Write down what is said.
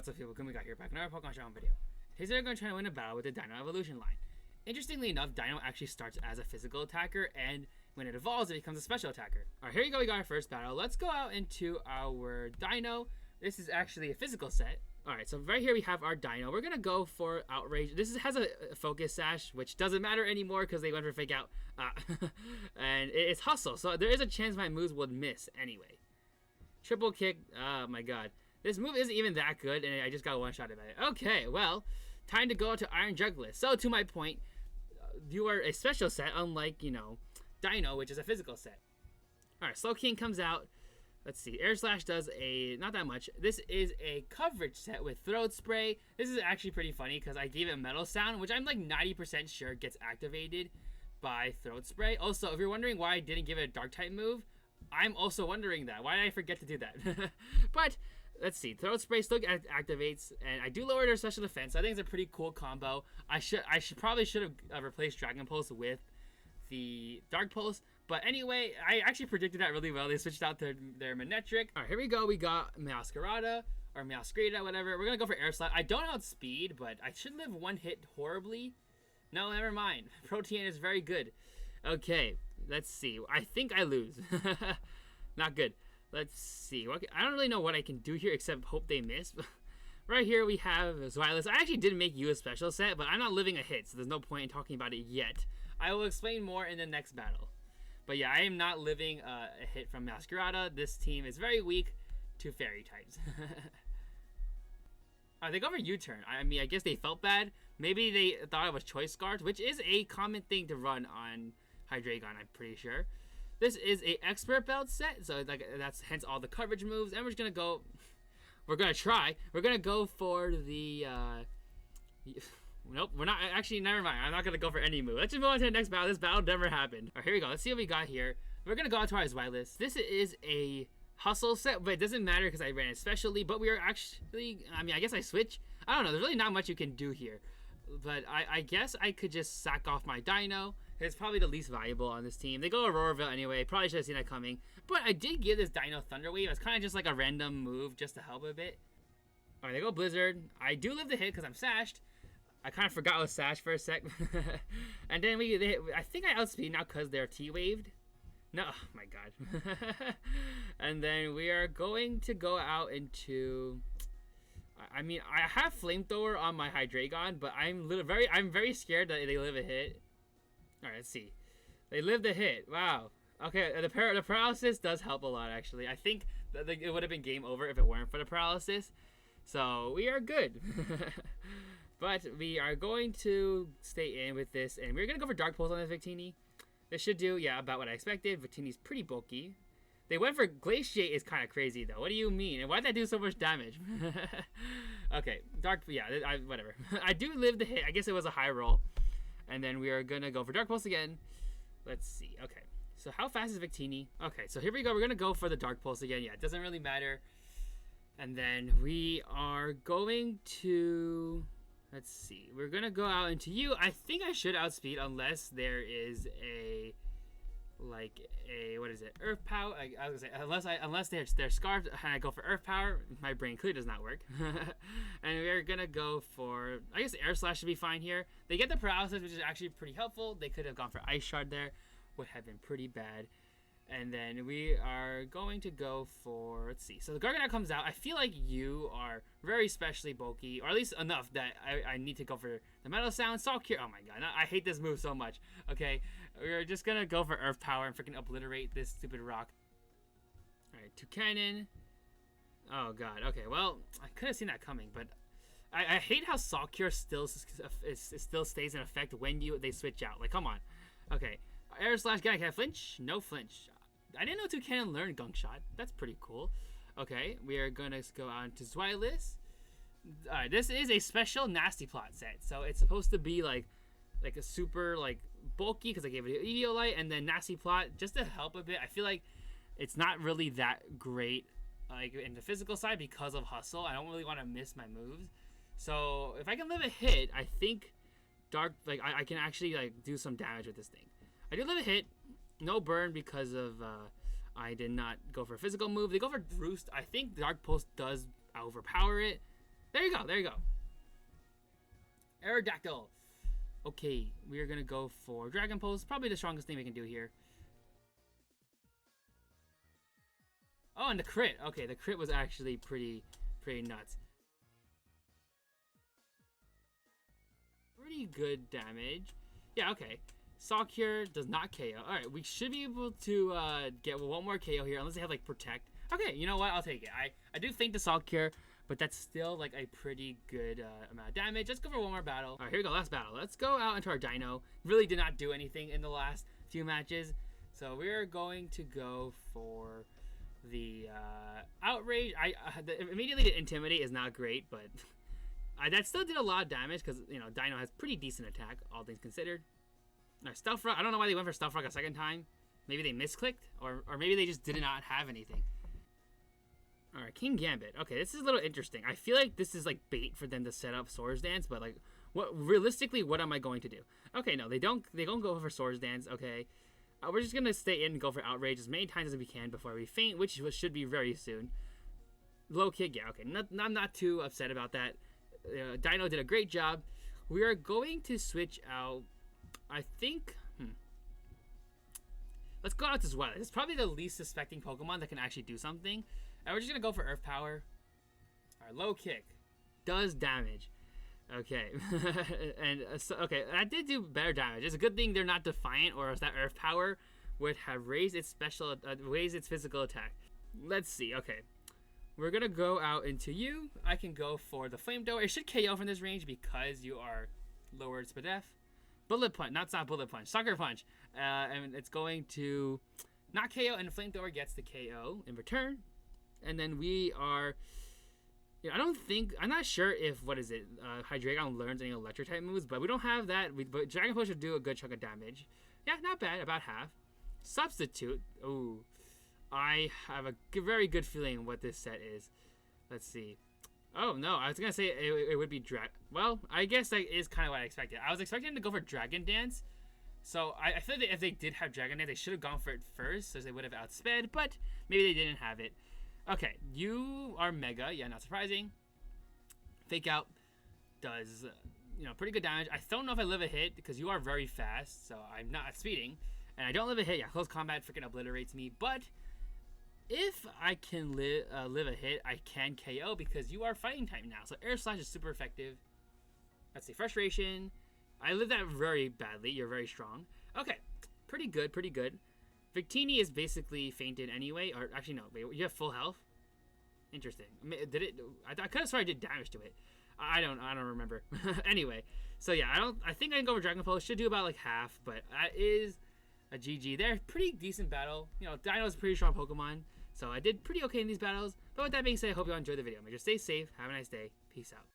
What's up, people? We got here back in our Pokemon Showdown video. Today we're going to try to win a battle with the Deino Evolution line. Interestingly enough, Deino actually starts as a physical attacker, and when it evolves, it becomes a special attacker. Alright, here you go, we got our first battle. Let's go out into our Deino. This is actually a physical set. Alright, so right here we have our Deino. We're going to go for Outrage. This has a Focus Sash, which doesn't matter anymore because they went for Fake Out. And it's Hustle, so there is a chance my moves would miss anyway. Triple Kick, oh my god. This move isn't even that good, and I just got one-shotted by it. Okay, well, time to go to Iron Juglist. So, to my point, you are a special set, unlike, you know, Deino, which is a physical set. Alright, Slowking comes out. Let's see, Air Slash does not that much. This is a coverage set with Throat Spray. This is actually pretty funny, because I gave it Metal Sound, which I'm like 90% sure gets activated by Throat Spray. Also, if you're wondering why I didn't give it a Dark-type move, I'm also wondering that. Why did I forget to do that? But let's see. Throat Spray still activates, and I do lower their special defense. I think it's a pretty cool combo. I probably should have replaced Dragon Pulse with the Dark Pulse. But anyway, I actually predicted that really well. They switched out their Manectric. All right, here we go. We got Meowscarada or Meowscarada, whatever. We're gonna go for Air Slap. I don't outspeed, but I should live one hit horribly. No, never mind. Protean is very good. Okay, let's see. I think I lose. Not good. Let's see. I don't really know what I can do here except hope they miss. Right here we have Zweilous. I actually did make you a special set, but I'm not living a hit, so there's no point in talking about it yet. I will explain more in the next battle. But yeah, I am not living a hit from Meowscarada. This team is very weak to fairy types. They go for U-turn. I mean, I guess they felt bad. Maybe they thought it was Choice Scarves, which is a common thing to run on Hydreigon, I'm pretty sure. This is a Expert Belt set, so that's hence all the coverage moves. And we're just gonna go. We're gonna try. We're gonna go for the. Nope, we're not. Actually, never mind. I'm not gonna go for any move. Let's just move on to the next battle. This battle never happened. All right, here we go. Let's see what we got here. We're gonna go out to our Zweilous. This is a Hustle set, but it doesn't matter because I ran it specially. But we are actually. I mean, I guess I switch. I don't know. There's really not much you can do here. But I guess I could just sack off my Deino. It's probably the least valuable on this team. They go Auroraville anyway. Probably should have seen that coming. But I did give this Deino Thunder Wave. It's kind of just like a random move just to help a bit. Alright, they go Blizzard. I do live the hit because I'm sashed. I kind of forgot I was sashed for a sec. And then I think I outspeed now because they're T-waved. No, oh my god. And then we are going to go out into... I mean, I have Flamethrower on my Hydreigon, but I'm very scared that they live a hit. All right, let's see. They live the hit. Wow. Okay, the paralysis does help a lot, actually. I think that it would have been game over if it weren't for the paralysis. So we are good. But we are going to stay in with this, and we're going to go for Dark Pulse on this Victini. This should do, yeah, about what I expected. Victini's pretty bulky. They went for Glaciate is kind of crazy, though. What do you mean? And why'd that do so much damage? Okay, whatever. I do live the hit. I guess it was a high roll. And then we are going to go for Dark Pulse again. Let's see. Okay, so how fast is Victini? Okay, so here we go. We're going to go for the Dark Pulse again. Yeah, it doesn't really matter. And then we are going to... Let's see. We're going to go out into you. I think I should outspeed unless there is a... like a what is it, Earth Power. I was gonna say unless they're Scarves and I go for Earth Power, my brain clearly does not work. And we're gonna go for, I guess Air Slash should be fine here. They get the paralysis, which is actually pretty helpful. They could have gone for Ice Shard there, would have been pretty bad. And then we are going to go for, let's see, so the Garganacl comes out. I feel like you are very specially bulky, or at least enough that I need to go for the Metal Sound. Salt Cure, oh my god, I hate this move so much. Okay, we're just gonna go for Earth Power and freaking obliterate this stupid rock. Alright, Toucannon. Oh god, okay, well, I could have seen that coming, but I hate how Salt Cure still stays in effect when they switch out. Like, come on. Okay. Air Slash, can I flinch? No flinch. I didn't know Toucannon learned Gunk Shot. That's pretty cool. Okay, we are going to go on to Zweilous. Alright, this is a special Nasty Plot set. So it's supposed to be like a super bulky because I gave it Eviolite, and then Nasty Plot just to help a bit. I feel like it's not really that great in the physical side because of Hustle. I don't really want to miss my moves. So if I can live a hit, I think I can actually do some damage with this thing. I do live a hit, no burn because of I did not go for a physical move. They go for Roost. I think Dark Pulse does overpower it. There you go. There you go. Aerodactyl. Okay, we are gonna go for Dragon Pulse. Probably the strongest thing we can do here. Oh, and the crit. Okay, the crit was actually pretty nuts. Pretty good damage. Yeah, okay. Saw Cure does not KO. Alright, we should be able to get one more KO here, unless they have, like, Protect. Okay, you know what? I'll take it. I do think the Saw Cure, but that's still, like, a pretty good amount of damage. Let's go for one more battle. Alright, here we go. Last battle. Let's go out into our Deino. Really did not do anything in the last few matches. So we're going to go for the Outrage. Immediately the Intimidate is not great, but that still did a lot of damage because, you know, Deino has pretty decent attack, all things considered. Alright, Stealth Rock. I don't know why they went for Stealth Rock a second time. Maybe they misclicked, or maybe they just did not have anything. Alright, King Gambit. Okay, this is a little interesting. I feel like this is like bait for them to set up Swords Dance, but like, realistically, what am I going to do? Okay, no, they don't go for Swords Dance. Okay, we're just gonna stay in and go for Outrage as many times as we can before we faint, which should be very soon. Low kick, yeah, okay. I'm not too upset about that. Deino did a great job. We are going to switch out. I think. Let's go out to Zweilous. It's probably the least suspecting Pokemon that can actually do something. And we're just gonna go for Earth Power. Our low kick does damage. Okay, and okay, that did do better damage. It's a good thing they're not Defiant, or else that Earth Power would have raised its raised its physical attack. Let's see. Okay, we're gonna go out into you. I can go for the Flamethrower. It should KO from this range because you are lowered to death. Bullet Punch, not Bullet Punch, Sucker Punch, and it's going to not KO, and Flamethrower gets the KO in return. And then we are, I'm not sure if, Hydreigon learns any electric type moves, but we don't have that. But Dragon Pulse should do a good chunk of damage. Yeah, not bad, about half. Substitute, ooh, I have a very good feeling what this set is. Let's see. Oh, no, I was going to say it would be well, I guess that is kind of what I expected. I was expecting to go for Dragon Dance. So I feel that if they did have Dragon Dance, they should have gone for it first, so they would have outsped, but maybe they didn't have it. Okay, you are Mega. Yeah, not surprising. Fake Out does, pretty good damage. I don't know if I live a hit because you are very fast, so I'm not speeding. And I don't live a hit. Yeah, Close Combat freaking obliterates me, but if I can live a hit, I can KO because you are fighting type now. So Air Slash is super effective. Let's see, Frustration. I live that very badly. You're very strong. Okay, pretty good, pretty good. Victini is basically fainted anyway. Or actually, no, wait, you have full health? Interesting. Did it? I could have sworn I did damage to it. I don't remember. Anyway, so yeah, I think I can go for Dragon Pulse. Should do about like half, but that is a GG. They're pretty decent battle. Deino's a pretty strong Pokemon. So I did pretty okay in these battles. But with that being said, I hope you all enjoyed the video. Make sure to stay safe. Have a nice day. Peace out.